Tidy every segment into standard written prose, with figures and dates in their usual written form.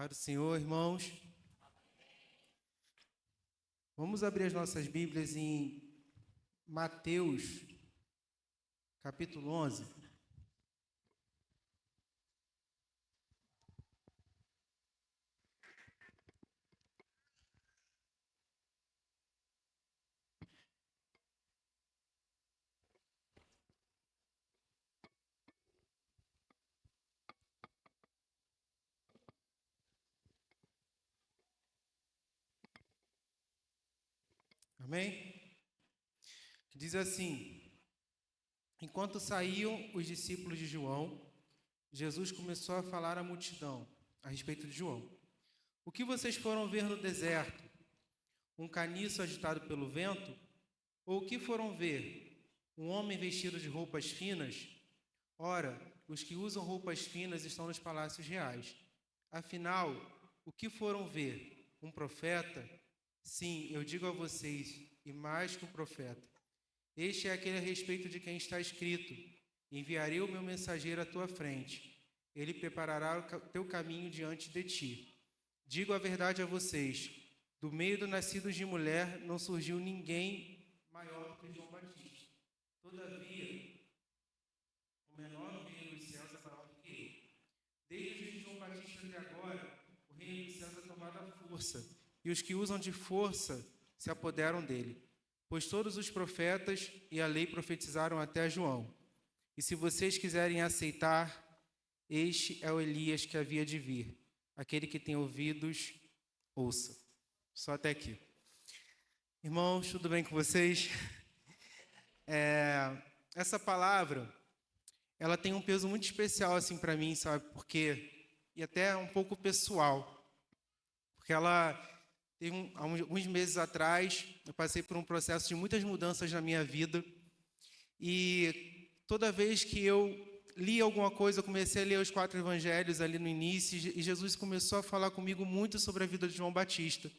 Paz do Senhor, irmãos. Vamos abrir as nossas Bíblias em Mateus, capítulo 11. Amém? Diz assim: enquanto saíam os discípulos de João, Jesus começou a falar à multidão a respeito de João. O que vocês foram ver no deserto? Um caniço agitado pelo vento? Ou o que foram ver? Um homem vestido de roupas finas? Ora, os que usam roupas finas estão nos palácios reais. Afinal, o que foram ver? Um profeta? Sim, eu digo a vocês, e mais que um profeta. Este é aquele a respeito de quem está escrito: enviarei o meu mensageiro à tua frente. Ele preparará o teu caminho diante de ti. Digo a verdade a vocês: do meio do nascidos de mulher não surgiu ninguém maior do que João Batista. Todavia, o menor no reino dos céus é maior do que ele. Desde os de João Batista até agora, o reino dos céus é tomado à força, e os que usam de força se apoderam dele. Pois todos os profetas e a lei profetizaram até João. E se vocês quiserem aceitar, este é o Elias que havia de vir. Aquele que tem ouvidos, ouça. Só até aqui. Irmãos, tudo bem com vocês? Essa palavra, ela tem um peso muito especial assim para mim, sabe? Porque, e até um pouco pessoal. Porque ela, há alguns meses atrás, eu passei por um processo de muitas mudanças na minha vida. E toda vez que eu li alguma coisa, eu comecei a ler os 4 evangelhos ali no início, e Jesus começou a falar comigo muito sobre a vida de João Batista.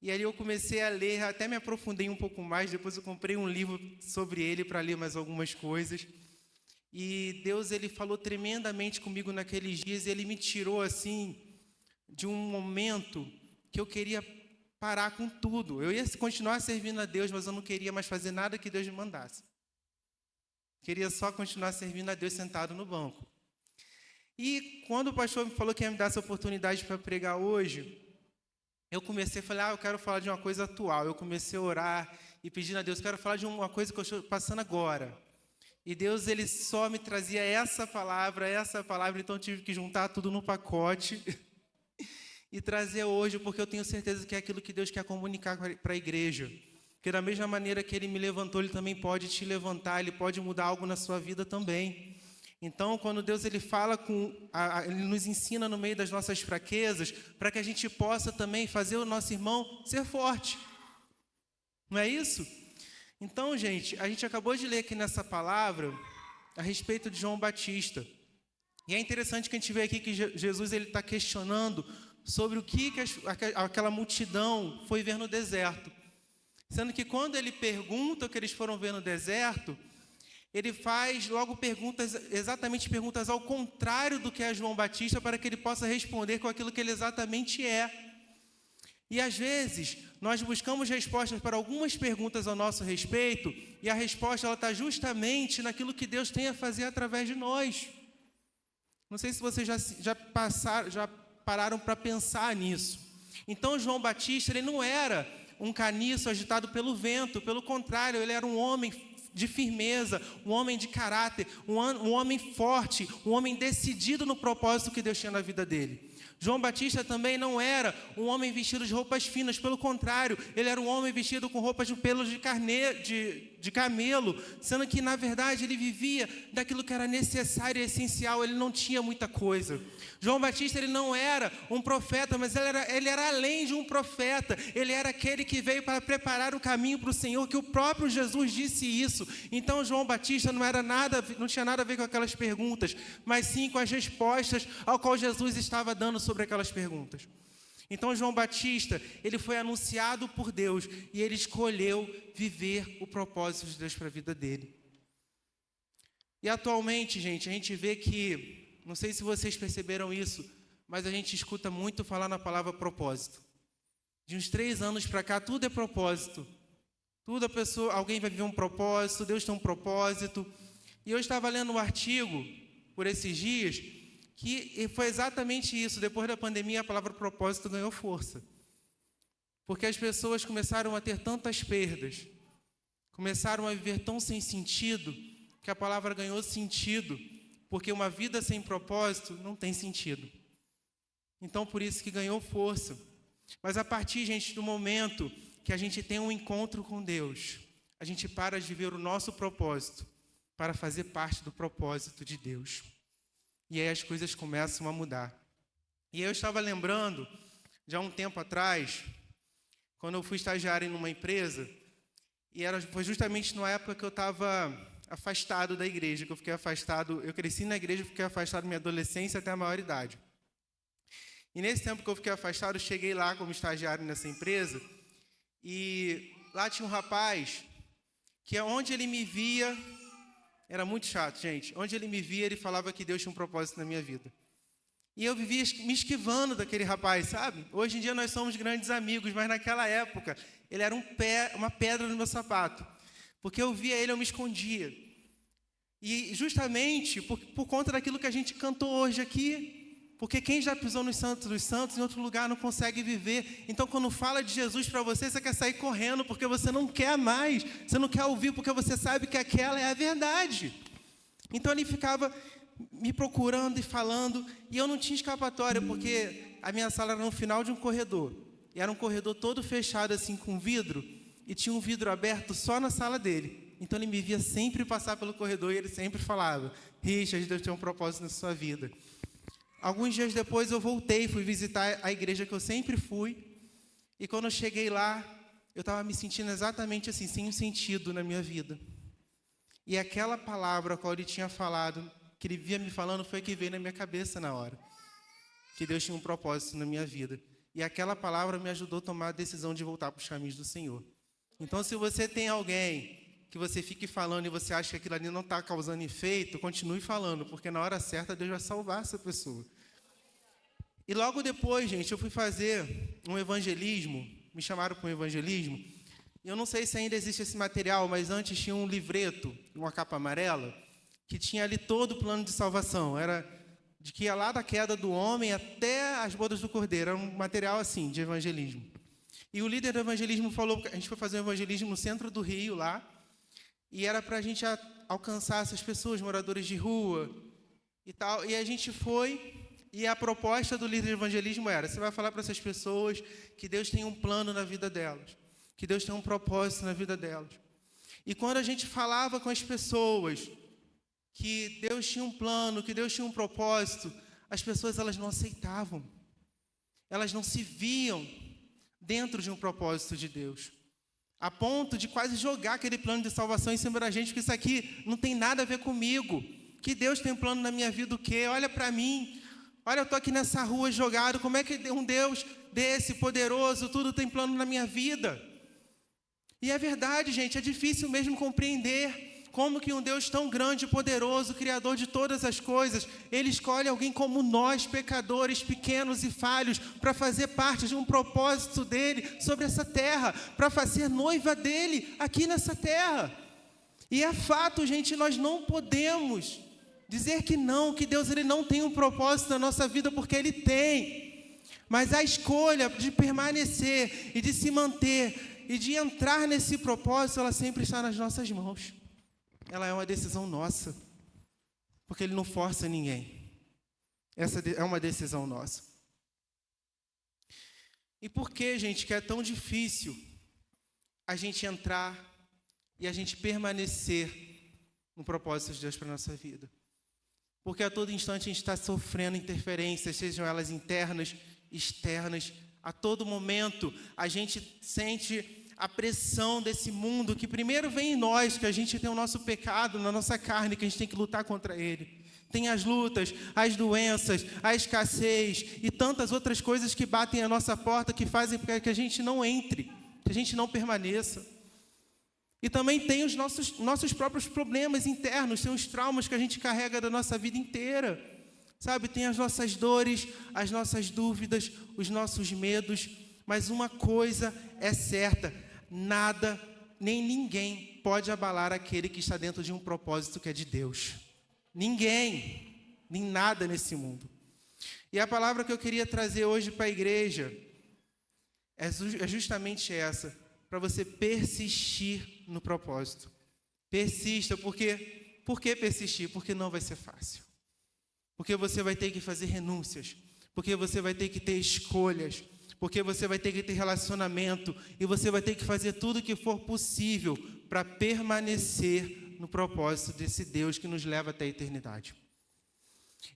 E ali eu comecei a ler, até me aprofundei um pouco mais, depois eu comprei um livro sobre ele para ler mais algumas coisas. E Deus, ele falou tremendamente comigo naqueles dias, e ele me tirou assim de um momento que eu queria parar com tudo. Eu ia continuar servindo a Deus, mas eu não queria mais fazer nada que Deus me mandasse. Queria só continuar servindo a Deus sentado no banco. E quando o pastor me falou que ia me dar essa oportunidade para pregar hoje, eu comecei a falar, eu quero falar de uma coisa atual. Eu comecei a orar e pedindo a Deus, quero falar de uma coisa que eu estou passando agora. E Deus, ele só me trazia essa palavra, então eu tive que juntar tudo no pacote e trazer hoje, porque eu tenho certeza que é aquilo que Deus quer comunicar para a igreja. Porque da mesma maneira que Ele me levantou, Ele também pode te levantar, Ele pode mudar algo na sua vida também. Então, quando Deus ele fala Ele nos ensina no meio das nossas fraquezas, para que a gente possa também fazer o nosso irmão ser forte. Não é isso? Então, gente, a gente acabou de ler aqui nessa palavra a respeito de João Batista. E é interessante que a gente vê aqui que Jesus ele está questionando sobre o que aquela multidão foi ver no deserto. Sendo que quando ele pergunta o que eles foram ver no deserto, ele faz logo exatamente perguntas ao contrário do que é João Batista, para que ele possa responder com aquilo que ele exatamente é. E às vezes, nós buscamos respostas para algumas perguntas ao nosso respeito, e a resposta está justamente naquilo que Deus tem a fazer através de nós. Não sei se vocês já pararam para pensar nisso. Então, João Batista, ele não era um caniço agitado pelo vento, pelo contrário, ele era um homem de firmeza, um homem de caráter, um homem forte, um homem decidido no propósito que Deus tinha na vida dele. João Batista também não era um homem vestido de roupas finas, pelo contrário, ele era um homem vestido com roupas de pelos de camelo, sendo que, na verdade, ele vivia daquilo que era necessário e essencial, ele não tinha muita coisa. João Batista, ele não era um profeta, mas ele era além de um profeta, ele era aquele que veio para preparar o caminho para o Senhor, que o próprio Jesus disse isso. Então, João Batista não tinha nada a ver com aquelas perguntas, mas sim com as respostas ao qual Jesus estava dando sobre aquelas perguntas. Então, João Batista, ele foi anunciado por Deus e ele escolheu viver o propósito de Deus para a vida dele. E atualmente, gente, a gente vê que, não sei se vocês perceberam isso, mas a gente escuta muito falar na palavra propósito. De uns 3 anos para cá, tudo é propósito. Tudo alguém vai viver um propósito, Deus tem um propósito. E eu estava lendo um artigo, por esses dias, que foi exatamente isso. Depois da pandemia, a palavra propósito ganhou força. Porque as pessoas começaram a ter tantas perdas, começaram a viver tão sem sentido, que a palavra ganhou sentido, porque uma vida sem propósito não tem sentido. Então, por isso que ganhou força. Mas a partir, gente, do momento que a gente tem um encontro com Deus, a gente para de viver o nosso propósito para fazer parte do propósito de Deus. E aí as coisas começam a mudar. E eu estava lembrando, já há um tempo atrás, quando eu fui estagiário em uma empresa, e foi justamente na época que eu estava afastado da igreja, que eu fiquei afastado, eu cresci na igreja, fiquei afastado da minha adolescência até a maioridade. E nesse tempo que eu fiquei afastado, eu cheguei lá como estagiário nessa empresa, e lá tinha um rapaz, que onde ele me via, era muito chato, gente, onde ele me via, ele falava que Deus tinha um propósito na minha vida. E eu vivia me esquivando daquele rapaz, sabe? Hoje em dia nós somos grandes amigos, mas naquela época, ele era uma pedra no meu sapato. Porque eu via ele, eu me escondia. E justamente por conta daquilo que a gente cantou hoje aqui, porque quem já pisou nos Santos dos Santos, em outro lugar não consegue viver. Então, quando fala de Jesus para você, você quer sair correndo, porque você não quer mais, você não quer ouvir, porque você sabe que aquela é a verdade. Então, ele ficava me procurando e falando, e eu não tinha escapatória, porque a minha sala era no final de um corredor. E era um corredor todo fechado, assim, com vidro, e tinha um vidro aberto só na sala dele. Então, ele me via sempre passar pelo corredor, e ele sempre falava: Richard, Deus tem um propósito na sua vida. Alguns dias depois eu voltei, fui visitar a igreja que eu sempre fui, e quando eu cheguei lá, eu estava me sentindo exatamente assim, sem um sentido na minha vida. E aquela palavra a qual ele tinha falado, que ele via me falando, foi que veio na minha cabeça na hora. Que Deus tinha um propósito na minha vida. E aquela palavra me ajudou a tomar a decisão de voltar para os caminhos do Senhor. Então, se você tem alguém que você fique falando e você acha que aquilo ali não está causando efeito, continue falando, porque na hora certa Deus vai salvar essa pessoa. E logo depois, gente, eu fui fazer um evangelismo, me chamaram para um evangelismo, e eu não sei se ainda existe esse material, mas antes tinha um livreto, uma capa amarela, que tinha ali todo o plano de salvação. Era de que ia lá da queda do homem até as bodas do Cordeiro. Era um material assim, de evangelismo. E o líder do evangelismo falou, a gente foi fazer um evangelismo no centro do Rio, lá, e era para a gente alcançar essas pessoas, moradores de rua e tal. E a gente foi, e a proposta do líder de evangelismo era: você vai falar para essas pessoas que Deus tem um plano na vida delas, que Deus tem um propósito na vida delas. E quando a gente falava com as pessoas que Deus tinha um plano, que Deus tinha um propósito, as pessoas elas não aceitavam. Elas não se viam dentro de um propósito de Deus, a ponto de quase jogar aquele plano de salvação em cima da gente, porque isso aqui não tem nada a ver comigo. Que Deus tem um plano na minha vida o quê? Olha para mim. Olha, eu estou aqui nessa rua jogado. Como é que um Deus desse, poderoso, tudo tem plano na minha vida? E é verdade, gente, é difícil mesmo compreender como que um Deus tão grande e poderoso, Criador de todas as coisas, Ele escolhe alguém como nós, pecadores, pequenos e falhos, para fazer parte de um propósito dEle sobre essa terra, para fazer noiva dEle aqui nessa terra. E é fato, gente, nós não podemos dizer que não, que Deus ele não tem um propósito na nossa vida, porque Ele tem. Mas a escolha de permanecer e de se manter e de entrar nesse propósito, ela sempre está nas nossas mãos. Ela é uma decisão nossa, porque Ele não força ninguém. Essa é uma decisão nossa. E por que, gente, que é tão difícil a gente entrar e a gente permanecer no propósito de Deus para a nossa vida? Porque a todo instante a gente está sofrendo interferências, sejam elas internas, externas. A todo momento a gente sente a pressão desse mundo que primeiro vem em nós, que a gente tem o nosso pecado na nossa carne, que a gente tem que lutar contra ele. Tem as lutas, as doenças, a escassez e tantas outras coisas que batem à nossa porta, que fazem com que a gente não entre, que a gente não permaneça. E também tem os nossos próprios problemas internos, tem os traumas que a gente carrega da nossa vida inteira. Sabe, tem as nossas dores, as nossas dúvidas, os nossos medos, mas uma coisa é certa: nada, nem ninguém pode abalar aquele que está dentro de um propósito que é de Deus. Ninguém, nem nada nesse mundo. E a palavra que eu queria trazer hoje para a igreja é justamente essa, para você persistir no propósito. Persista, por que persistir? Porque não vai ser fácil. Porque você vai ter que fazer renúncias, porque você vai ter que ter escolhas, porque você vai ter que ter relacionamento, e você vai ter que fazer tudo o que for possível para permanecer no propósito desse Deus que nos leva até a eternidade.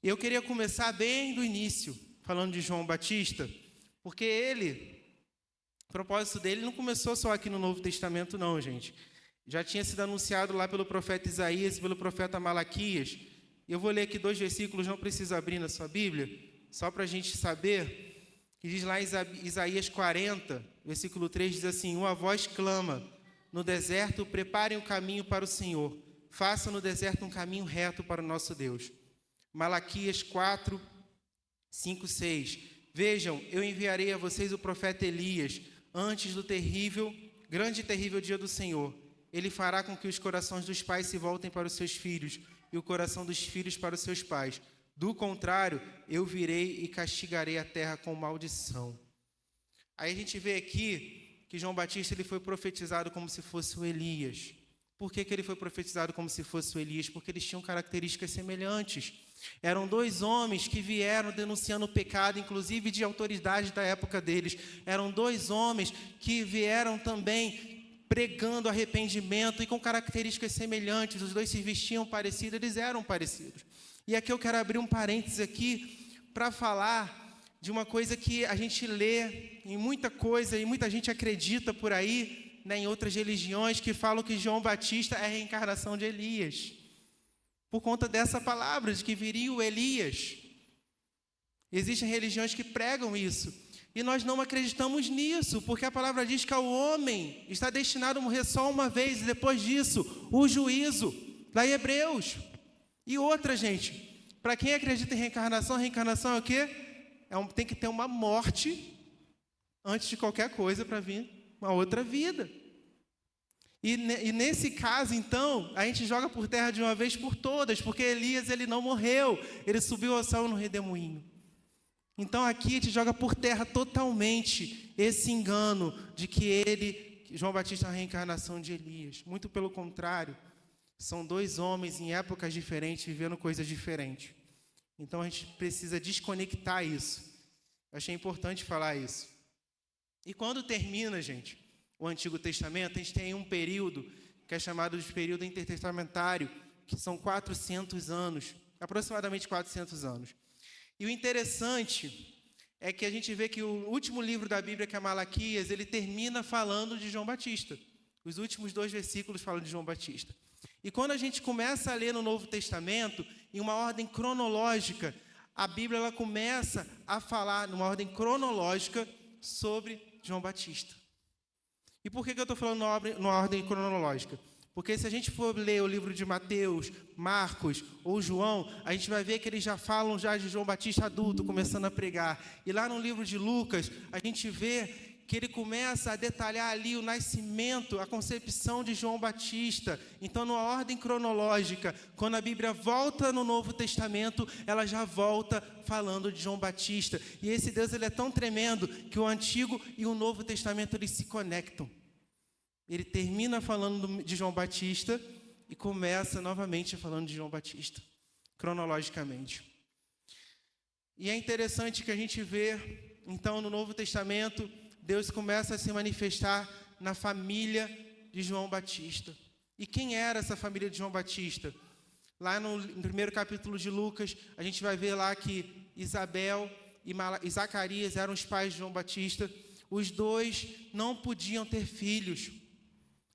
Eu queria começar bem do início, falando de João Batista, porque o propósito dele não começou só aqui no Novo Testamento não, gente. Já tinha sido anunciado lá pelo profeta Isaías e pelo profeta Malaquias. Eu vou ler aqui 2 versículos, não precisa abrir na sua Bíblia, só para a gente saber, que diz lá em Isaías 40, versículo 3, diz assim: uma voz clama, no deserto, preparem o caminho para o Senhor, façam no deserto um caminho reto para o nosso Deus. Malaquias 4, 5, 6, vejam, eu enviarei a vocês o profeta Elias, antes do grande e terrível dia do Senhor. Ele fará com que os corações dos pais se voltem para os seus filhos, e o coração dos filhos para os seus pais. Do contrário, eu virei e castigarei a terra com maldição. Aí a gente vê aqui que João Batista ele foi profetizado como se fosse o Elias. Por que ele foi profetizado como se fosse o Elias? Porque eles tinham características semelhantes. Eram 2 homens que vieram denunciando o pecado, inclusive de autoridade da época deles. Eram 2 homens que vieram também pregando arrependimento e com características semelhantes. Os 2 se vestiam parecidos, eles eram parecidos. E aqui eu quero abrir um parênteses aqui para falar de uma coisa que a gente lê em muita coisa e muita gente acredita por aí, né, em outras religiões, que falam que João Batista é a reencarnação de Elias. Por conta dessa palavra, de que viria o Elias. Existem religiões que pregam isso. E nós não acreditamos nisso, porque a palavra diz que o homem está destinado a morrer só uma vez, e depois disso, o juízo, lá em Hebreus. E outra, gente, para quem acredita em reencarnação é o quê? Tem que ter uma morte antes de qualquer coisa para vir uma outra vida. E nesse caso, então, a gente joga por terra de uma vez por todas, porque Elias ele não morreu, ele subiu ao céu no redemoinho. Então aqui a gente joga por terra totalmente esse engano de que João Batista é a reencarnação de Elias. Muito pelo contrário, são 2 homens em épocas diferentes, vivendo coisas diferentes. Então a gente precisa desconectar isso. Eu achei importante falar isso. E quando termina, gente, o Antigo Testamento, a gente tem um período que é chamado de período intertestamentário, que são 400 anos, aproximadamente 400 anos. E o interessante é que a gente vê que o último livro da Bíblia, que é Malaquias, ele termina falando de João Batista. Os últimos 2 versículos falam de João Batista. E quando a gente começa a ler no Novo Testamento, em uma ordem cronológica, a Bíblia ela começa a falar, numa ordem cronológica, sobre João Batista. E por que eu estou falando numa ordem cronológica? Porque se a gente for ler o livro de Mateus, Marcos ou João, a gente vai ver que eles já falam de João Batista adulto, começando a pregar. E lá no livro de Lucas, a gente vê que ele começa a detalhar ali o nascimento, a concepção de João Batista. Então, numa ordem cronológica, quando a Bíblia volta no Novo Testamento, ela já volta falando de João Batista. E esse Deus ele é tão tremendo que o Antigo e o Novo Testamento eles se conectam. Ele termina falando de João Batista e começa novamente falando de João Batista, cronologicamente. E é interessante que a gente vê, então, no Novo Testamento, Deus começa a se manifestar na família de João Batista. E quem era essa família de João Batista? Lá no primeiro capítulo de Lucas, a gente vai ver lá que Isabel e Zacarias eram os pais de João Batista. Os 2 não podiam ter filhos.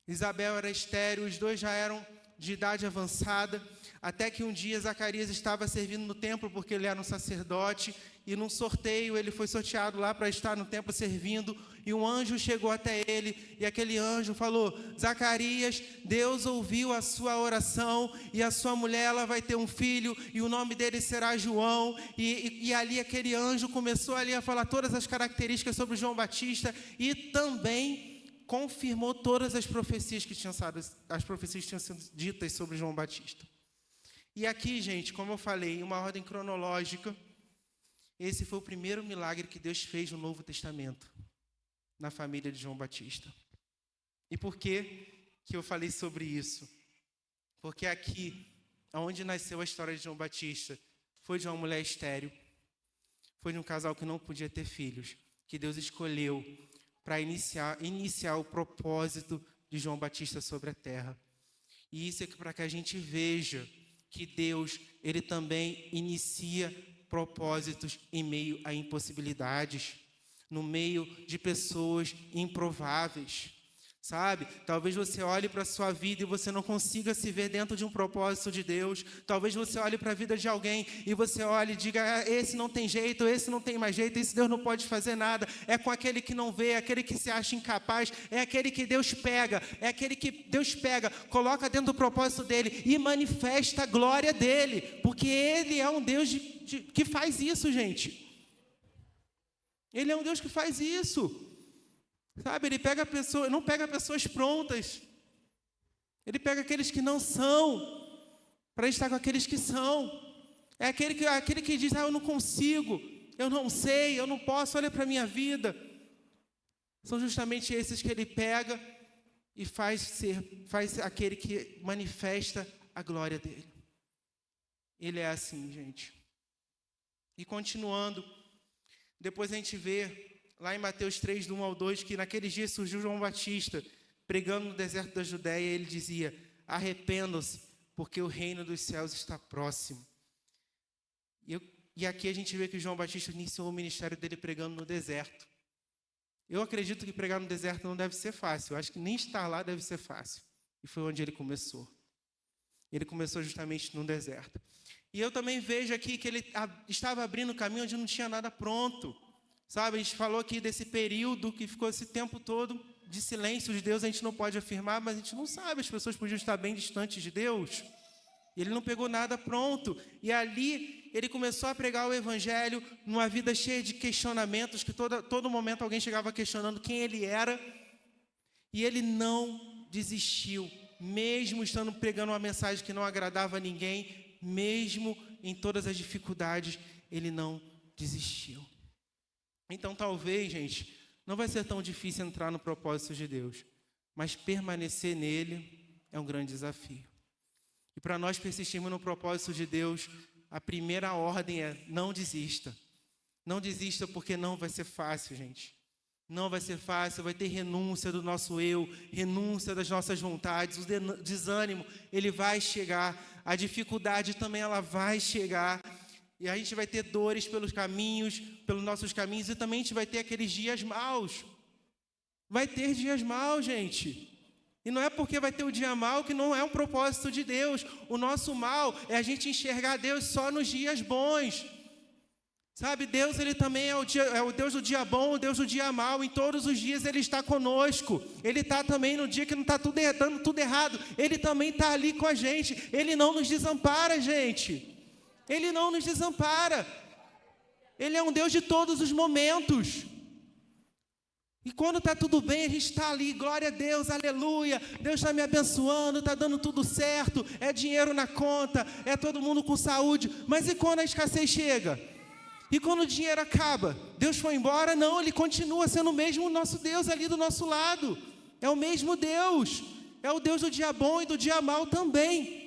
Isabel era estéril, os 2 já eram de idade avançada, até que um dia Zacarias estava servindo no templo, porque ele era um sacerdote, e num sorteio ele foi sorteado lá para estar no templo servindo, e um anjo chegou até ele, e aquele anjo falou: Zacarias, Deus ouviu a sua oração, e a sua mulher ela vai ter um filho, e o nome dele será João, e ali aquele anjo começou ali a falar todas as características sobre João Batista, e também confirmou todas as profecias que tinham sido ditas sobre João Batista. E aqui, gente, como eu falei, em uma ordem cronológica, esse foi o primeiro milagre que Deus fez no Novo Testamento, na família de João Batista. E por que eu falei sobre isso? Porque aqui, onde nasceu a história de João Batista, foi de uma mulher estéril, foi de um casal que não podia ter filhos, que Deus escolheu para iniciar o propósito de João Batista sobre a terra. E isso é para que a gente veja que Deus, ele também inicia propósitos em meio a impossibilidades, no meio de pessoas improváveis. Sabe? Talvez você olhe para a sua vida e você não consiga se ver dentro de um propósito de Deus. Talvez você olhe para a vida de alguém e você olhe e diga: esse não tem jeito, esse não tem mais jeito, esse Deus não pode fazer nada. É com aquele que não vê, é aquele que se acha incapaz, é aquele que Deus pega, coloca dentro do propósito dele e manifesta a glória dele, porque ele é um Deus que faz isso, gente. Ele é um Deus que faz isso. Sabe, ele pega pessoas, não pega pessoas prontas. Ele pega aqueles que não são, para estar com aqueles que são. É aquele que diz: eu não consigo, eu não sei, eu não posso, olha para a minha vida. São justamente esses que ele pega e faz aquele que manifesta a glória dele. Ele é assim, gente. E continuando, depois a gente vê lá em Mateus 3, do 1 ao 2, que naqueles dias surgiu João Batista, pregando no deserto da Judéia, e ele dizia: arrependam-se, porque o reino dos céus está próximo. E aqui a gente vê que João Batista iniciou o ministério dele pregando no deserto. Eu acredito que pregar no deserto não deve ser fácil, eu acho que nem estar lá deve ser fácil. E foi onde ele começou. Ele começou justamente no deserto. E eu também vejo aqui que ele estava abrindo caminho onde não tinha nada pronto. Sabe, a gente falou aqui desse período que ficou esse tempo todo de silêncio de Deus, a gente não pode afirmar, mas a gente não sabe, as pessoas podiam estar bem distantes de Deus. Ele não pegou nada pronto. E ali ele começou a pregar o evangelho numa vida cheia de questionamentos, que todo momento alguém chegava questionando quem ele era. E ele não desistiu, mesmo estando pregando uma mensagem que não agradava a ninguém, mesmo em todas as dificuldades, ele não desistiu. Então, talvez, gente, não vai ser tão difícil entrar no propósito de Deus, mas permanecer nele é um grande desafio. E para nós persistirmos no propósito de Deus, a primeira ordem é: não desista. Não desista, porque não vai ser fácil, gente. Não vai ser fácil, vai ter renúncia do nosso eu, renúncia das nossas vontades, o desânimo, ele vai chegar, a dificuldade também ela vai chegar. E a gente vai ter dores pelos nossos caminhos, e também a gente vai ter aqueles dias maus. Vai ter dias maus, gente. E não é porque vai ter o dia mau que não é um propósito de Deus. O nosso mal é a gente enxergar Deus só nos dias bons. Sabe, Deus, ele também é o Deus do dia bom, o Deus do dia mau. Em todos os dias ele está conosco. Ele está também no dia que não está dando tudo errado. Ele também está ali com a gente. Ele não nos desampara, gente. Ele não nos desampara. Ele é um Deus de todos os momentos. E quando está tudo bem, a gente está ali, glória a Deus, aleluia. Deus está me abençoando, está dando tudo certo. É dinheiro na conta, é todo mundo com saúde. Mas e quando a escassez chega? E quando o dinheiro acaba? Deus foi embora? Não, Ele continua sendo o mesmo nosso Deus ali do nosso lado. É o mesmo Deus. É o Deus do dia bom e do dia mau também.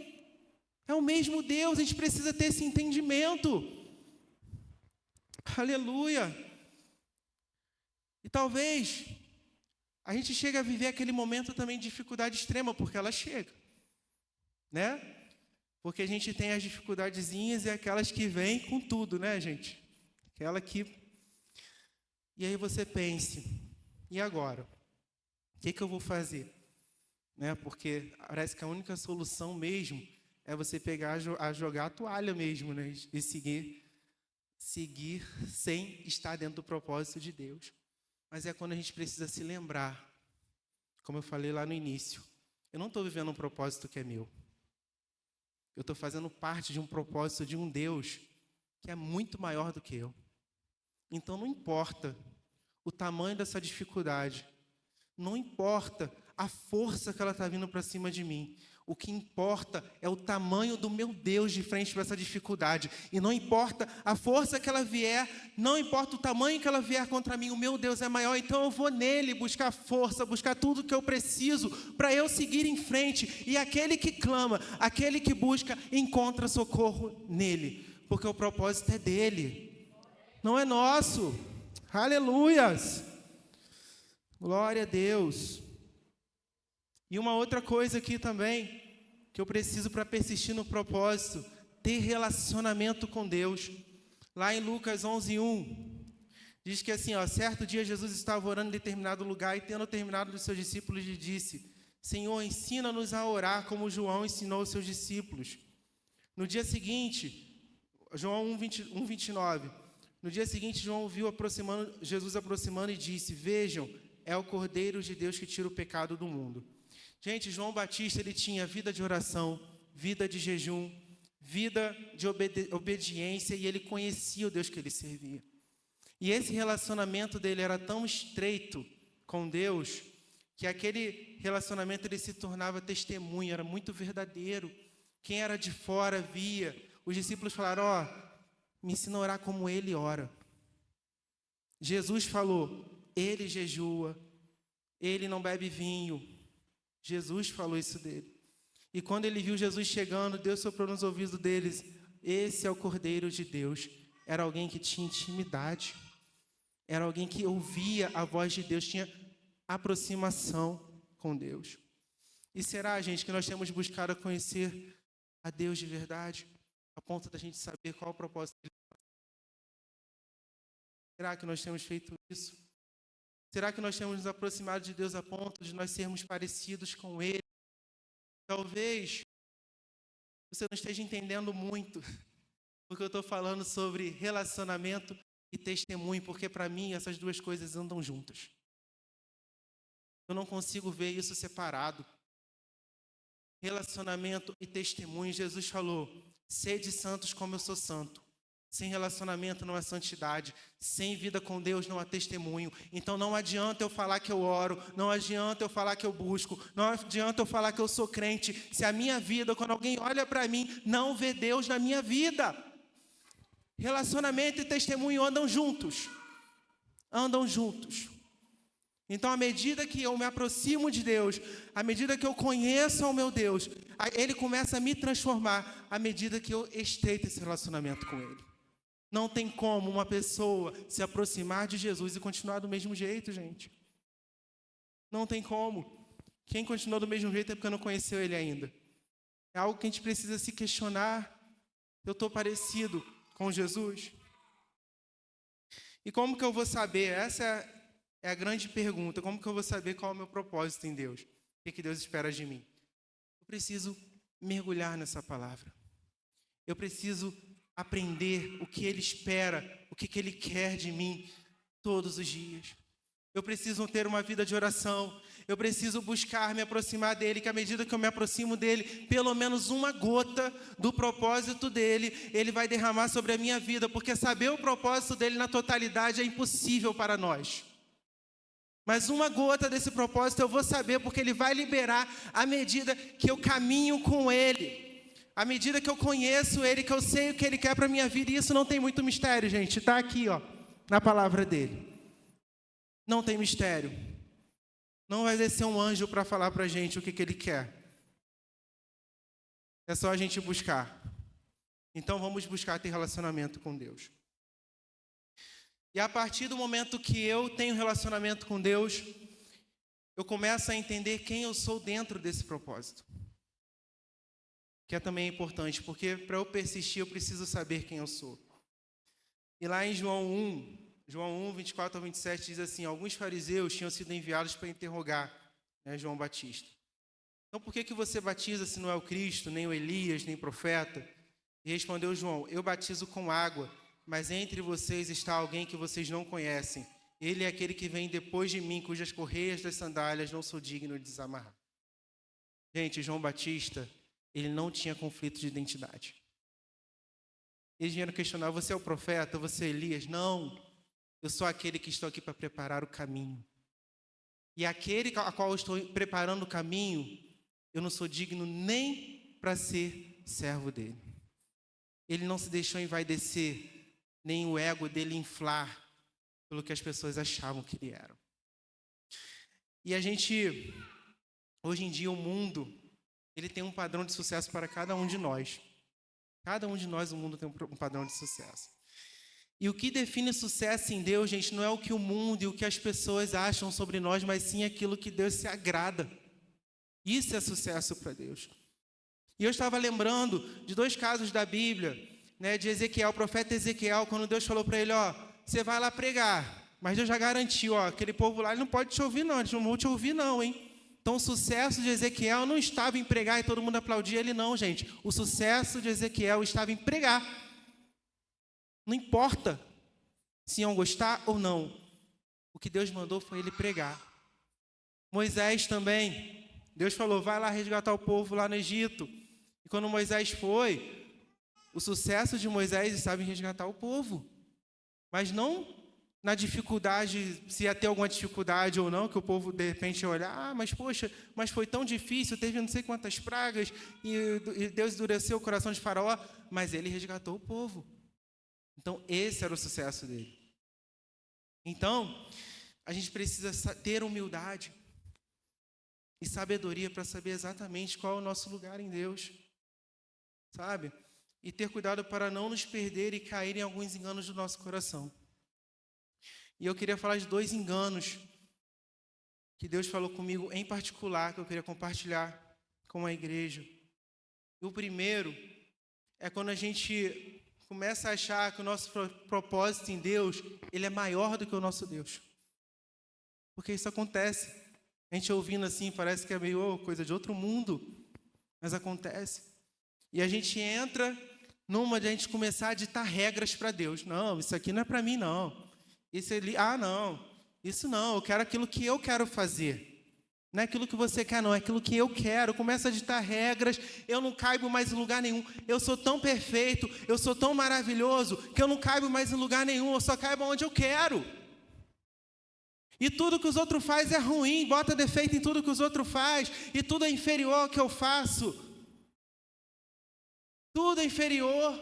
É o mesmo Deus, a gente precisa ter esse entendimento. Aleluia. E talvez a gente chegue a viver aquele momento também de dificuldade extrema, porque ela chega, né? Porque a gente tem as dificuldadezinhas e aquelas que vêm com tudo, né, gente? Aquela que... E aí você pense: e agora? O que eu vou fazer? né? Porque parece que a única solução mesmo é você pegar a jogar a toalha mesmo, né? E seguir sem estar dentro do propósito de Deus. Mas é quando a gente precisa se lembrar, como eu falei lá no início, eu não estou vivendo um propósito que é meu. Eu estou fazendo parte de um propósito de um Deus que é muito maior do que eu. Então não importa o tamanho dessa dificuldade, não importa a força que ela está vindo para cima de mim. O que importa é o tamanho do meu Deus de frente para essa dificuldade. E não importa a força que ela vier, não importa o tamanho que ela vier contra mim, o meu Deus é maior. Então eu vou nele buscar força, buscar tudo que eu preciso para eu seguir em frente. E aquele que clama, aquele que busca, encontra socorro nele. Porque o propósito é dele, não é nosso. Aleluias! Glória a Deus. E uma outra coisa aqui também, que eu preciso para persistir no propósito, ter relacionamento com Deus. Lá em Lucas 11:1, diz que assim, certo dia Jesus estava orando em determinado lugar e tendo terminado dos seus discípulos, lhe disse: Senhor, ensina-nos a orar como João ensinou os seus discípulos. No dia seguinte, João 1:29, no dia seguinte João viu Jesus aproximando e disse: Vejam, é o Cordeiro de Deus que tira o pecado do mundo. Gente, João Batista, ele tinha vida de oração, vida de jejum, vida de obediência, e ele conhecia o Deus que ele servia. E esse relacionamento dele era tão estreito com Deus, que aquele relacionamento ele se tornava testemunho, era muito verdadeiro. Quem era de fora via. Os discípulos falaram: me ensina a orar como ele ora. Jesus falou: ele jejua, ele não bebe vinho. Jesus falou isso dele. E quando ele viu Jesus chegando, Deus soprou nos ouvidos deles: esse é o Cordeiro de Deus. Era alguém que tinha intimidade. Era alguém que ouvia a voz de Deus, tinha aproximação com Deus. E será, gente, que nós temos buscado conhecer a Deus de verdade, a ponto da gente saber qual é o propósito dele? Será que nós temos feito isso? Será que nós temos nos aproximado de Deus a ponto de nós sermos parecidos com Ele? Talvez você não esteja entendendo muito, porque eu estou falando sobre relacionamento e testemunho, porque para mim essas duas coisas andam juntas. Eu não consigo ver isso separado. Relacionamento e testemunho. Jesus falou: sede santos como eu sou santo. Sem relacionamento não há santidade. Sem vida com Deus não há testemunho. Então não adianta eu falar que eu oro, não adianta eu falar que eu busco, não adianta eu falar que eu sou crente, se a minha vida, quando alguém olha para mim, não vê Deus na minha vida. Relacionamento e testemunho andam juntos. Andam juntos. Então, à medida que eu me aproximo de Deus, à medida que eu conheço ao meu Deus, Ele começa a me transformar, à medida que eu estreito esse relacionamento com Ele. Não tem como uma pessoa se aproximar de Jesus e continuar do mesmo jeito, gente. Não tem como. Quem continua do mesmo jeito é porque não conheceu Ele ainda. É algo que a gente precisa se questionar. Eu estou parecido com Jesus? E como que eu vou saber? Essa é a grande pergunta. Como que eu vou saber qual é o meu propósito em Deus? O que Deus espera de mim? Eu preciso mergulhar nessa palavra. Eu preciso aprender o que Ele espera, o que Ele quer de mim todos os dias. Eu preciso ter uma vida de oração. Eu preciso buscar me aproximar dEle, que à medida que eu me aproximo dEle, pelo menos uma gota do propósito dEle, Ele vai derramar sobre a minha vida, porque saber o propósito dEle na totalidade é impossível para nós. Mas uma gota desse propósito eu vou saber, porque Ele vai liberar à medida que eu caminho com Ele. À medida que eu conheço Ele, que eu sei o que Ele quer para a minha vida. E isso não tem muito mistério, gente. Está aqui, na palavra dEle. Não tem mistério. Não vai descer um anjo para falar para a gente o que Ele quer. É só a gente buscar. Então vamos buscar ter relacionamento com Deus. E a partir do momento que eu tenho relacionamento com Deus, eu começo a entender quem eu sou dentro desse propósito. Que é também importante, porque para eu persistir eu preciso saber quem eu sou. E lá em João 1, 24 a 27 diz assim: alguns fariseus tinham sido enviados para interrogar João Batista. Então por que você batiza se não é o Cristo, nem o Elias, nem o profeta? E respondeu João: eu batizo com água, mas entre vocês está alguém que vocês não conhecem. Ele é aquele que vem depois de mim, cujas correias das sandálias não sou digno de desamarrar. Gente, João Batista, ele não tinha conflito de identidade. Eles vieram questionar: você é o profeta? Você é Elias? Não, eu sou aquele que estou aqui para preparar o caminho. E aquele a qual eu estou preparando o caminho, eu não sou digno nem para ser servo dele. Ele não se deixou envaidecer, nem o ego dele inflar pelo que as pessoas achavam que ele era. E a gente, hoje em dia, o mundo, ele tem um padrão de sucesso para cada um de nós. Cada um de nós, o mundo tem um padrão de sucesso. E o que define sucesso em Deus, gente, não é o que o mundo e o que as pessoas acham sobre nós, mas sim aquilo que Deus se agrada. Isso é sucesso para Deus. E eu estava lembrando de 2 casos da Bíblia, né, de Ezequiel, o profeta Ezequiel, quando Deus falou para ele: você vai lá pregar, mas Deus já garantiu, aquele povo lá, ele não pode te ouvir não, eles não vão te ouvir não, hein? Então o sucesso de Ezequiel não estava em pregar e todo mundo aplaudia ele não, gente. O sucesso de Ezequiel estava em pregar. Não importa se iam gostar ou não. O que Deus mandou foi ele pregar. Moisés também. Deus falou: vai lá resgatar o povo lá no Egito. E quando Moisés foi, o sucesso de Moisés estava em resgatar o povo. Mas não na dificuldade, se ia ter alguma dificuldade ou não, que o povo de repente ia olhar: mas poxa, mas foi tão difícil, teve não sei quantas pragas, e Deus endureceu o coração de Faraó, mas ele resgatou o povo. Então esse era o sucesso dele. Então, a gente precisa ter humildade e sabedoria para saber exatamente qual é o nosso lugar em Deus, sabe? E ter cuidado para não nos perder e cair em alguns enganos do nosso coração. E eu queria falar de 2 enganos que Deus falou comigo em particular, que eu queria compartilhar com a igreja. E o primeiro é quando a gente começa a achar que o nosso propósito em Deus, ele é maior do que o nosso Deus. Porque isso acontece. A gente ouvindo assim, parece que é meio coisa de outro mundo, mas acontece. E a gente entra numa de a gente começar a ditar regras para Deus. Não, isso aqui não é para mim, não. Isso ali, não, isso não, eu quero aquilo que eu quero fazer. Não é aquilo que você quer, não, é aquilo que eu quero. Começa a ditar regras, eu não caibo mais em lugar nenhum. Eu sou tão perfeito, eu sou tão maravilhoso, que eu não caibo mais em lugar nenhum, eu só caibo onde eu quero. E tudo que os outros fazem é ruim, bota defeito em tudo que os outros fazem, e tudo é inferior ao que eu faço. Tudo é inferior.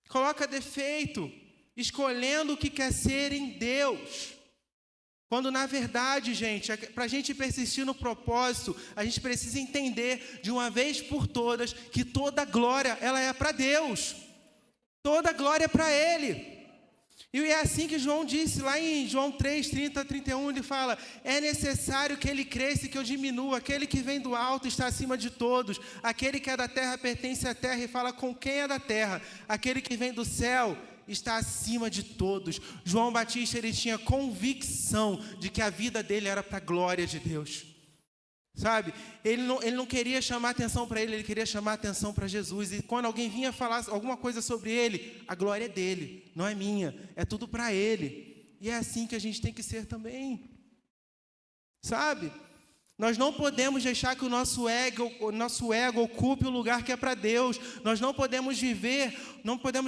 Coloca defeito, escolhendo o que quer ser em Deus. Quando na verdade, gente, para a gente persistir no propósito, a gente precisa entender de uma vez por todas que toda glória, ela é para Deus. Toda glória é para Ele. E é assim que João disse lá em João 3, 30 a 31, ele fala: é necessário que ele cresça e que eu diminua. Aquele que vem do alto está acima de todos. Aquele que é da terra pertence à terra e fala com quem é da terra. Aquele que vem do céu está acima de todos. João Batista, ele tinha convicção de que a vida dele era para a glória de Deus. Sabe? Ele não queria chamar atenção para ele queria chamar atenção para Jesus. E quando alguém vinha falar alguma coisa sobre ele, a glória é dele, não é minha, é tudo para ele. E é assim que a gente tem que ser também. Sabe? Nós não podemos deixar que o nosso ego ocupe o lugar que é para Deus. Nós não podemos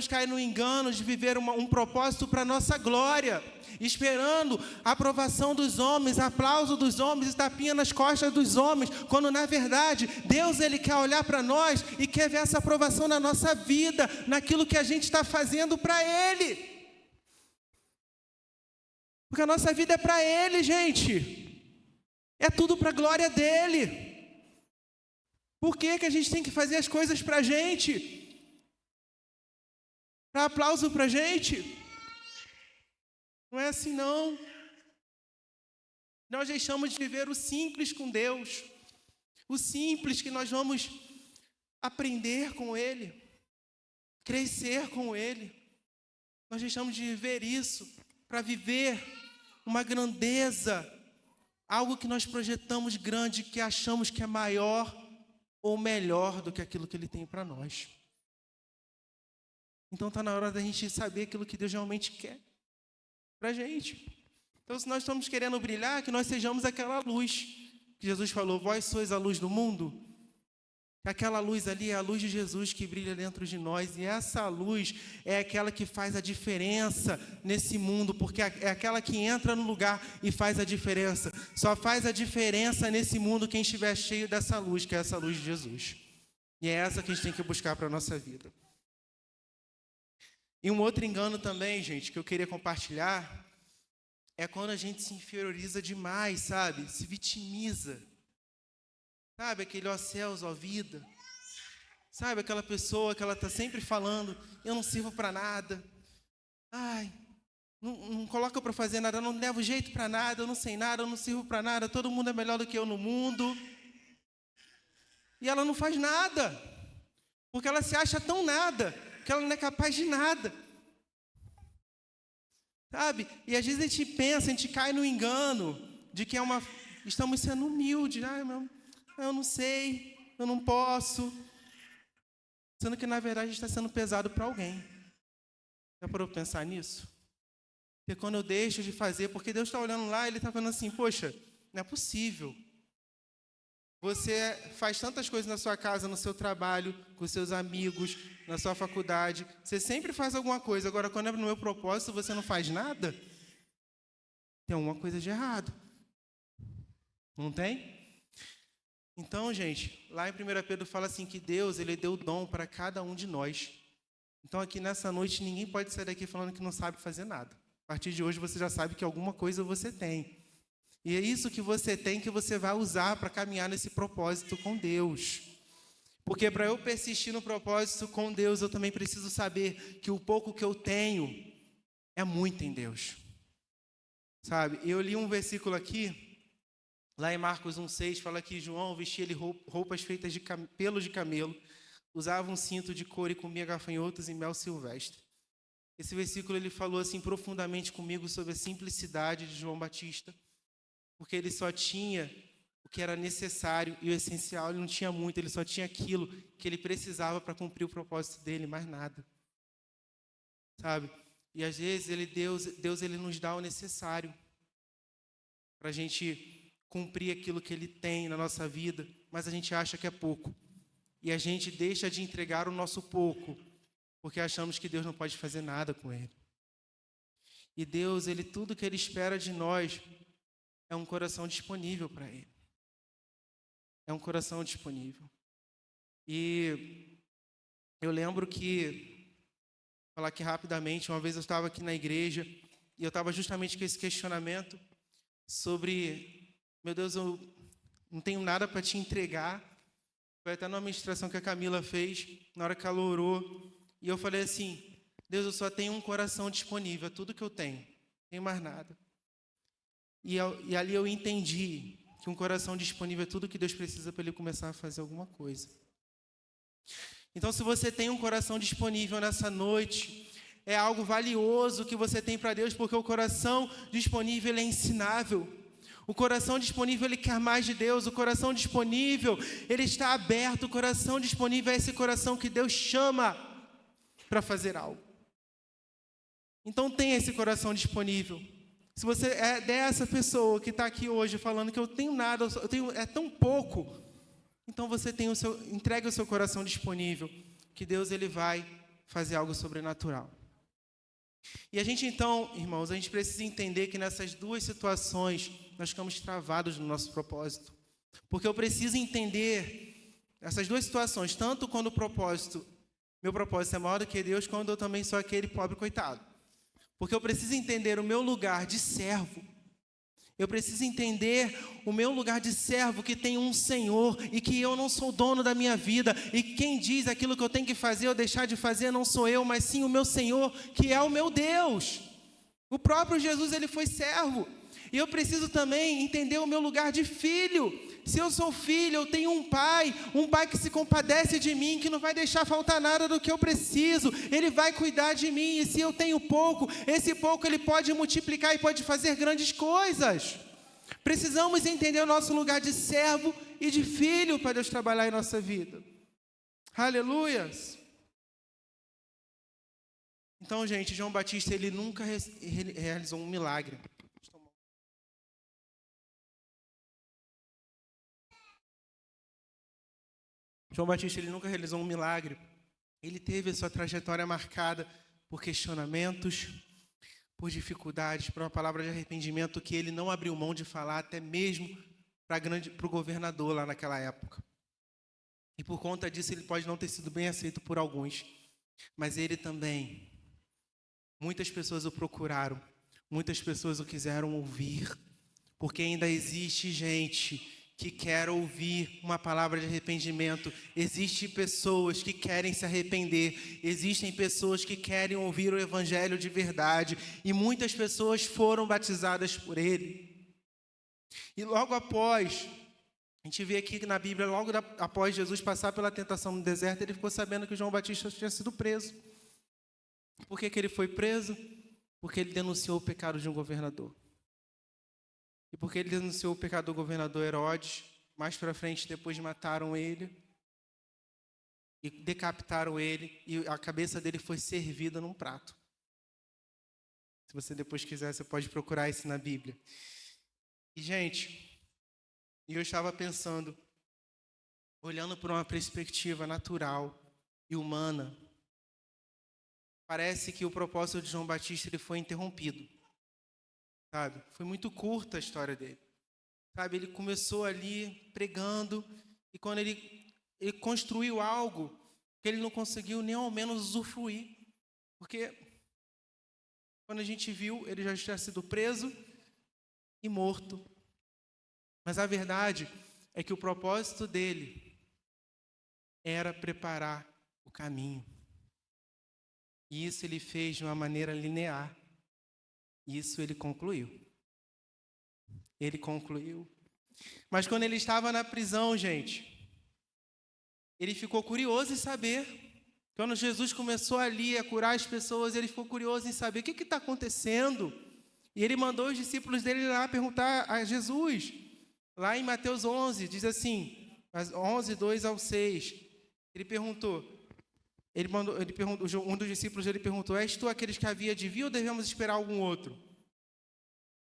cair no engano de viver um propósito para a nossa glória, esperando a aprovação dos homens, aplauso dos homens e tapinha nas costas dos homens, quando na verdade Deus, ele quer olhar para nós e quer ver essa aprovação na nossa vida, naquilo que a gente está fazendo para Ele. Porque a nossa vida é para Ele, gente. É tudo para a glória dele. Por que a gente tem que fazer as coisas para a gente? Para aplauso para a gente? Não é assim não. Nós deixamos de viver o simples com Deus. O simples que nós vamos aprender com Ele. Crescer com Ele. Nós deixamos de viver isso para viver uma grandeza algo que nós projetamos grande, que achamos que é maior ou melhor do que aquilo que Ele tem para nós. Então está na hora da gente saber aquilo que Deus realmente quer para a gente. Então, se nós estamos querendo brilhar, que nós sejamos aquela luz que Jesus falou: vós sois a luz do mundo. Aquela luz ali é a luz de Jesus que brilha dentro de nós, e essa luz é aquela que faz a diferença nesse mundo, porque é aquela que entra no lugar e faz a diferença. Só faz a diferença nesse mundo quem estiver cheio dessa luz, que é essa luz de Jesus. E é essa que a gente tem que buscar para a nossa vida. E um outro engano também, gente, que eu queria compartilhar, é quando a gente se inferioriza demais, sabe? Se vitimiza. Sabe, aquele ó céus, ó vida. Sabe, aquela pessoa que ela está sempre falando: eu não sirvo para nada. Ai, não coloca para fazer nada, eu não levo jeito para nada, eu não sei nada, eu não sirvo para nada, todo mundo é melhor do que eu no mundo. E ela não faz nada, porque ela se acha tão nada, que ela não é capaz de nada. Sabe? E às vezes a gente pensa, a gente cai no engano de que estamos sendo humildes. Ai, eu não sei, eu não posso. Sendo que, na verdade, a gente está sendo pesado para alguém. Já parou para pensar nisso? Porque quando eu deixo de fazer, porque Deus está olhando lá, Ele está falando assim: poxa, não é possível. Você faz tantas coisas na sua casa, no seu trabalho, com seus amigos, na sua faculdade. Você sempre faz alguma coisa. Agora, quando é no meu propósito, você não faz nada? Tem alguma coisa de errado. Não tem? Então, gente, lá em 1 Pedro fala assim que Deus, Ele deu dom para cada um de nós. Então, aqui nessa noite, ninguém pode sair daqui falando que não sabe fazer nada. A partir de hoje, você já sabe que alguma coisa você tem. E é isso que você tem que você vai usar para caminhar nesse propósito com Deus. Porque para eu persistir no propósito com Deus, eu também preciso saber que o pouco que eu tenho é muito em Deus. Sabe, eu li um versículo aqui, lá em Marcos 1,6, fala que João vestia roupas feitas de pelos de camelo, usava um cinto de couro e comia gafanhotos e mel silvestre. Esse versículo ele falou assim profundamente comigo sobre a simplicidade de João Batista, porque ele só tinha o que era necessário e o essencial, ele não tinha muito, ele só tinha aquilo que ele precisava para cumprir o propósito dele, mais nada. Sabe? E às vezes Deus ele nos dá o necessário para a gente cumprir aquilo que Ele tem na nossa vida, mas a gente acha que é pouco. E a gente deixa de entregar o nosso pouco, porque achamos que Deus não pode fazer nada com Ele. E Deus, tudo que Ele espera de nós é um coração disponível para Ele. É um coração disponível. E eu lembro que, vou falar aqui rapidamente, uma vez eu estava aqui na igreja e eu estava justamente com esse questionamento sobre, meu Deus, eu não tenho nada para te entregar. Foi até numa ministração que a Camila fez, na hora que ela orou, e eu falei assim: Deus, eu só tenho um coração disponível, é tudo que eu tenho, não tenho mais nada. E ali eu entendi que um coração disponível é tudo que Deus precisa para Ele começar a fazer alguma coisa. Então, se você tem um coração disponível nessa noite, é algo valioso que você tem para Deus, porque o coração disponível ele é ensinável. O coração disponível, ele quer mais de Deus. O coração disponível, ele está aberto. O coração disponível é esse coração que Deus chama para fazer algo. Então, tenha esse coração disponível. Se você é dessa pessoa que está aqui hoje falando que eu tenho nada, é tão pouco, então você entregue o seu coração disponível, que Deus ele vai fazer algo sobrenatural. E a gente então, irmãos, a gente precisa entender que nessas duas situações nós ficamos travados no nosso propósito. Porque eu preciso entender essas duas situações, tanto quando meu propósito é maior do que Deus, quando eu também sou aquele pobre coitado. Porque eu preciso entender o meu lugar de servo. Eu preciso entender o meu lugar de servo que tem um Senhor e que eu não sou dono da minha vida. E quem diz aquilo que eu tenho que fazer ou deixar de fazer não sou eu, mas sim o meu Senhor, que é o meu Deus. O próprio Jesus, ele foi servo. E eu preciso também entender o meu lugar de filho. Se eu sou filho, eu tenho um pai que se compadece de mim, que não vai deixar faltar nada do que eu preciso. Ele vai cuidar de mim, e se eu tenho pouco, esse pouco ele pode multiplicar e pode fazer grandes coisas. Precisamos entender o nosso lugar de servo e de filho para Deus trabalhar em nossa vida. Aleluias! Então, gente, João Batista, ele nunca realizou um milagre. João Batista, ele nunca realizou um milagre. Ele teve a sua trajetória marcada por questionamentos, por dificuldades, por uma palavra de arrependimento que ele não abriu mão de falar, até mesmo para o governador lá naquela época. E por conta disso, ele pode não ter sido bem aceito por alguns. Mas ele também, muitas pessoas o procuraram, muitas pessoas o quiseram ouvir, porque ainda existe gente que quer ouvir uma palavra de arrependimento. Existem pessoas que querem se arrepender. Existem pessoas que querem ouvir o evangelho de verdade. E muitas pessoas foram batizadas por ele. E logo após, a gente vê aqui na Bíblia, logo após Jesus passar pela tentação no deserto, ele ficou sabendo que João Batista tinha sido preso. Por que ele foi preso? Porque ele denunciou o pecado de um governador. E porque ele denunciou o pecado do governador Herodes, mais para frente, depois mataram ele e decapitaram ele, e a cabeça dele foi servida num prato. Se você depois quiser, você pode procurar isso na Bíblia. E, gente, eu estava pensando, olhando por uma perspectiva natural e humana, parece que o propósito de João Batista ele foi interrompido. Sabe? Foi muito curta a história dele. Sabe? Ele começou ali pregando, e quando ele construiu algo que ele não conseguiu nem ao menos usufruir. Porque quando a gente viu, ele já tinha sido preso e morto. Mas a verdade é que o propósito dele era preparar o caminho. E isso ele fez de uma maneira linear. Isso ele concluiu. Ele concluiu. Mas quando ele estava na prisão, gente, ele ficou curioso em saber. Quando Jesus começou ali a curar as pessoas, ele ficou curioso em saber o que está acontecendo. E ele mandou os discípulos dele lá perguntar a Jesus. Lá em Mateus 11, diz assim, 11, 2 ao 6. Ele perguntou, um dos discípulos dele perguntou: és tu aqueles que havia de vir ou devemos esperar algum outro?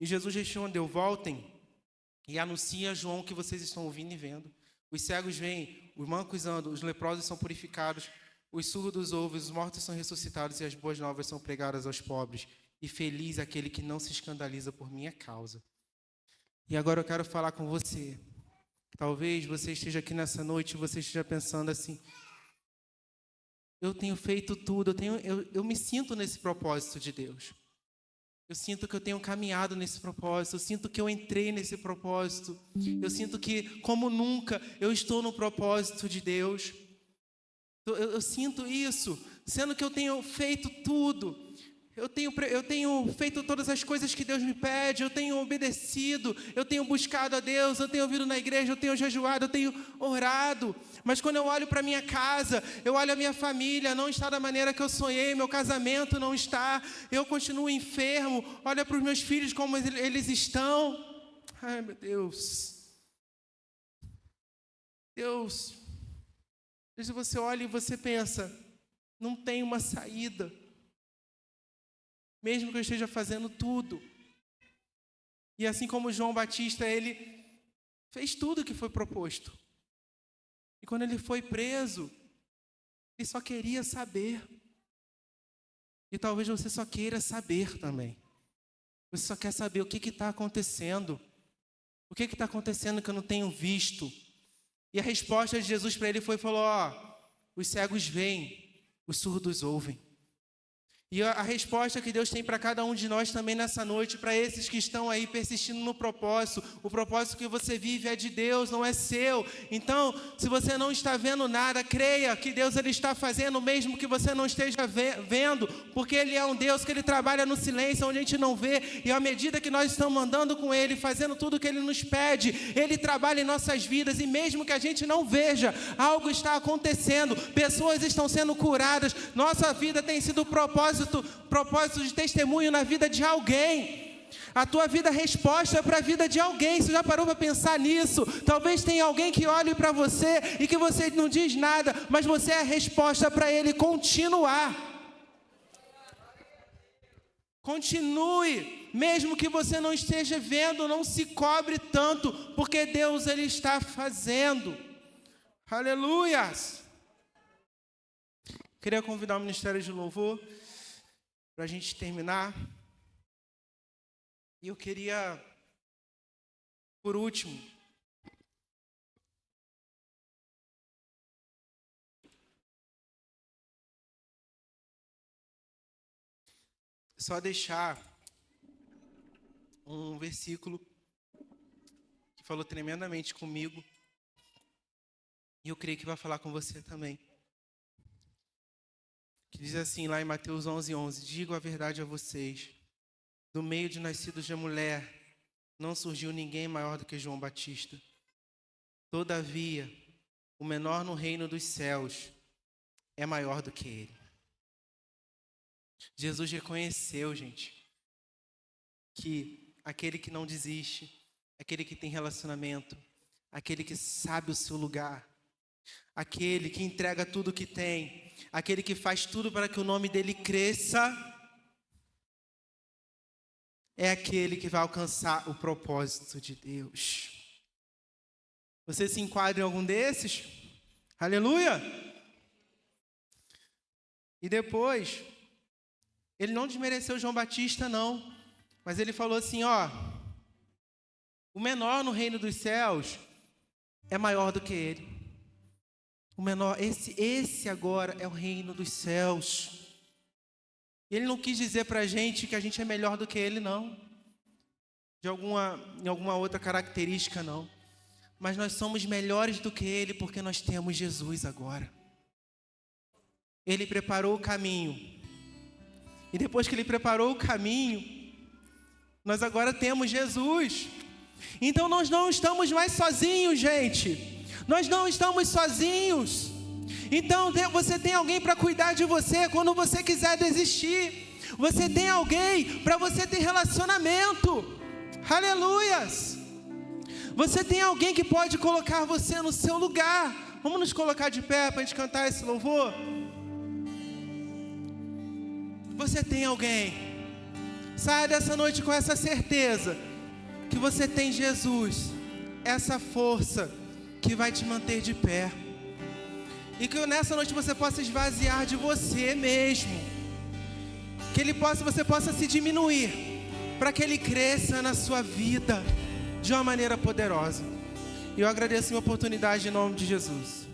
E Jesus respondeu: voltem e anunciem a João o que vocês estão ouvindo e vendo. Os cegos veem, os mancos andam, os leprosos são purificados, os surdos ouvem, os mortos são ressuscitados e as boas novas são pregadas aos pobres. E feliz aquele que não se escandaliza por minha causa. E agora eu quero falar com você. Talvez você esteja aqui nessa noite e você esteja pensando assim: eu tenho feito tudo, eu me sinto nesse propósito de Deus. Eu sinto que eu tenho caminhado nesse propósito, eu sinto que eu entrei nesse propósito. Eu sinto que, como nunca, eu estou no propósito de Deus. Eu sinto isso, sendo que eu tenho feito tudo. Eu tenho feito todas as coisas que Deus me pede, eu tenho obedecido, eu tenho buscado a Deus, eu tenho vindo na igreja, eu tenho jejuado, eu tenho orado. Mas quando eu olho para minha casa, eu olho a minha família, não está da maneira que eu sonhei, meu casamento não está, eu continuo enfermo, olha para os meus filhos como eles estão. Ai, meu Deus. Deus, às vezes você olha e você pensa, não tem uma saída. Mesmo que eu esteja fazendo tudo. E assim como João Batista, ele fez tudo o que foi proposto. E quando ele foi preso, ele só queria saber. E talvez você só queira saber também. Você só quer saber o que está acontecendo. O que está acontecendo que eu não tenho visto? E a resposta de Jesus para ele falou: os cegos veem, os surdos ouvem. E a resposta que Deus tem para cada um de nós também nessa noite, para esses que estão aí persistindo no propósito, o propósito que você vive é de Deus, não é seu. Então, se você não está vendo nada, creia que Deus ele está fazendo, mesmo que você não esteja vendo, porque Ele é um Deus que Ele trabalha no silêncio, onde a gente não vê, e à medida que nós estamos andando com Ele, fazendo tudo o que Ele nos pede, Ele trabalha em nossas vidas, e mesmo que a gente não veja, algo está acontecendo, pessoas estão sendo curadas, nossa vida tem sido propósito de testemunho na vida de alguém. A tua vida é resposta para a vida de alguém. Você já parou para pensar nisso? Talvez tenha alguém que olhe para você e que você não diz nada, mas você é a resposta para ele continuar. Continue, mesmo que você não esteja vendo, não se cobre tanto, porque Deus ele está fazendo. Aleluias! Queria convidar o Ministério de Louvor para a gente terminar. E eu queria, por último, só deixar um versículo que falou tremendamente comigo, e eu creio que vai falar com você também. Que diz assim lá em Mateus 11:11, digo a verdade a vocês, do meio de nascidos de mulher, não surgiu ninguém maior do que João Batista. Todavia, o menor no reino dos céus é maior do que ele. Jesus reconheceu, gente, que aquele que não desiste, aquele que tem relacionamento, aquele que sabe o seu lugar, aquele que entrega tudo o que tem, aquele que faz tudo para que o nome dele cresça, é aquele que vai alcançar o propósito de Deus. Você se enquadra em algum desses? Aleluia! E depois, ele não desmereceu João Batista, não. Mas ele falou assim, ó, o menor no reino dos céus é maior do que ele. O menor, esse agora é o reino dos céus. Ele não quis dizer pra gente que a gente é melhor do que ele, não. Em alguma outra característica, não. Mas nós somos melhores do que ele porque nós temos Jesus agora. Ele preparou o caminho. E depois que ele preparou o caminho, nós agora temos Jesus. Então nós não estamos mais sozinhos, gente. Nós não estamos sozinhos. Então você tem alguém para cuidar de você quando você quiser desistir. Você tem alguém para você ter relacionamento. Aleluias! Você tem alguém que pode colocar você no seu lugar. Vamos nos colocar de pé para a gente cantar esse louvor? Você tem alguém. Saia dessa noite com essa certeza que você tem Jesus, essa força que vai te manter de pé. E que nessa noite você possa esvaziar de você mesmo. Que você possa se diminuir, para que Ele cresça na sua vida de uma maneira poderosa. E eu agradeço a minha oportunidade em nome de Jesus.